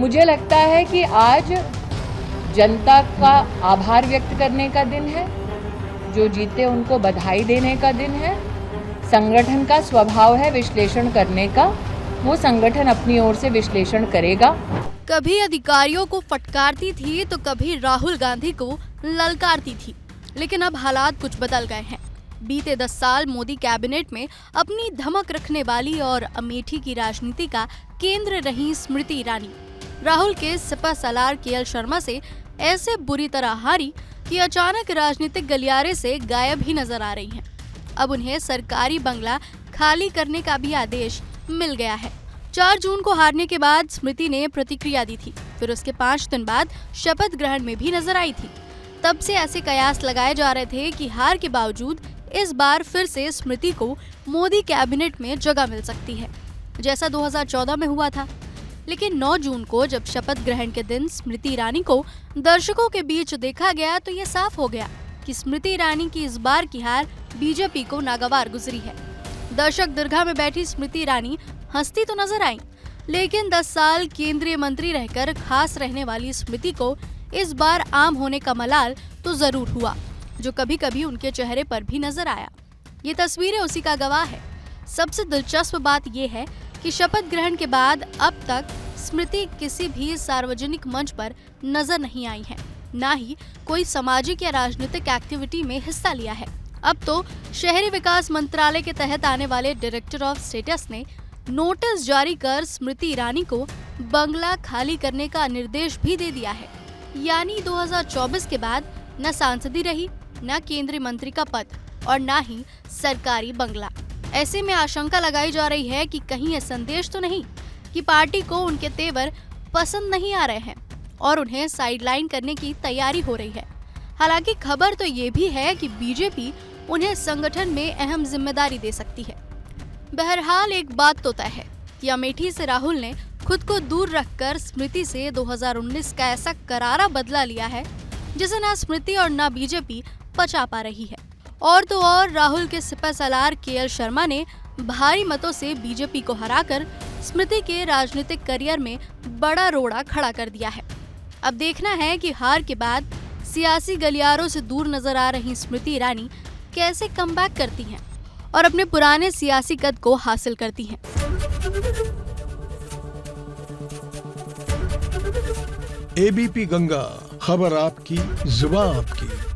मुझे लगता है कि आज जनता का आभार व्यक्त करने का दिन है, जो जीते उनको बधाई देने का दिन है। संगठन का स्वभाव है विश्लेषण करने का, वो संगठन अपनी ओर से विश्लेषण करेगा। कभी अधिकारियों को फटकारती थी तो कभी राहुल गांधी को ललकारती थी, लेकिन अब हालात कुछ बदल गए हैं। बीते 10 साल मोदी कैबिनेट में अपनी धमक रखने वाली और अमेठी की राजनीति का केंद्र रही स्मृति ईरानी राहुल के सिपह सलार केएल शर्मा से ऐसे बुरी तरह हारी कि अचानक राजनीतिक गलियारे से गायब ही नजर आ रही हैं। अब उन्हें सरकारी बंगला खाली करने का भी आदेश मिल गया है। 4 जून को हारने के बाद स्मृति ने प्रतिक्रिया दी थी, फिर उसके 5 दिन बाद शपथ ग्रहण में भी नजर आई थी। तब से ऐसे कयास लगाए जा रहे थे कि हार के बावजूद इस बार फिर से स्मृति को मोदी कैबिनेट में जगह मिल सकती है, जैसा 2014 में हुआ था। लेकिन 9 जून को जब शपथ ग्रहण के दिन स्मृति ईरानी को दर्शकों के बीच देखा गया तो ये साफ हो गया कि स्मृति ईरानी की इस बार की हार बीजेपी को नागवार गुजरी है। दर्शक दीर्घा में बैठी स्मृति ईरानी हंसती तो नजर आई, लेकिन 10 साल केंद्रीय मंत्री रहकर खास रहने वाली स्मृति को इस बार आम होने का मलाल तो जरूर हुआ, जो कभी कभी उनके चेहरे पर भी नजर आया। ये तस्वीरें उसी का गवाह है। सबसे दिलचस्प बात यह है कि शपथ ग्रहण के बाद अब तक स्मृति किसी भी सार्वजनिक मंच पर नजर नहीं आई है, ना ही कोई सामाजिक या राजनीतिक एक्टिविटी में हिस्सा लिया है। अब तो शहरी विकास मंत्रालय के तहत आने वाले डायरेक्टर ऑफ स्टेटस ने नोटिस जारी कर स्मृति ईरानी को बंगला खाली करने का निर्देश भी दे दिया है। यानी 2024 के बाद न सांसदी रही, न केंद्रीय मंत्री का पद और न ही सरकारी बंगला। ऐसे में आशंका लगाई जा रही है कि कहीं यह संदेश तो नहीं कि पार्टी को उनके तेवर पसंद नहीं आ रहे हैं और उन्हें साइडलाइन करने की तैयारी हो रही है। हालांकि खबर तो ये भी है कि बीजेपी उन्हें संगठन में अहम जिम्मेदारी दे सकती है। बहरहाल एक बात तो तय है कि अमेठी से राहुल ने खुद को दूर रखकर स्मृति से 2019 का ऐसा करारा बदला लिया है जिसे न स्मृति और न बीजेपी पचा पा रही है। और तो और राहुल के सिपह सलार केएल शर्मा ने भारी मतों से बीजेपी को हराकर स्मृति के राजनीतिक करियर में बड़ा रोड़ा खड़ा कर दिया है। अब देखना है कि हार के बाद सियासी गलियारों से दूर नजर आ रही स्मृति ईरानी कैसे कमबैक करती हैं और अपने पुराने सियासी कद को हासिल करती हैं। एबीपी गंगा, खबर आपकी, जुबान आपकी।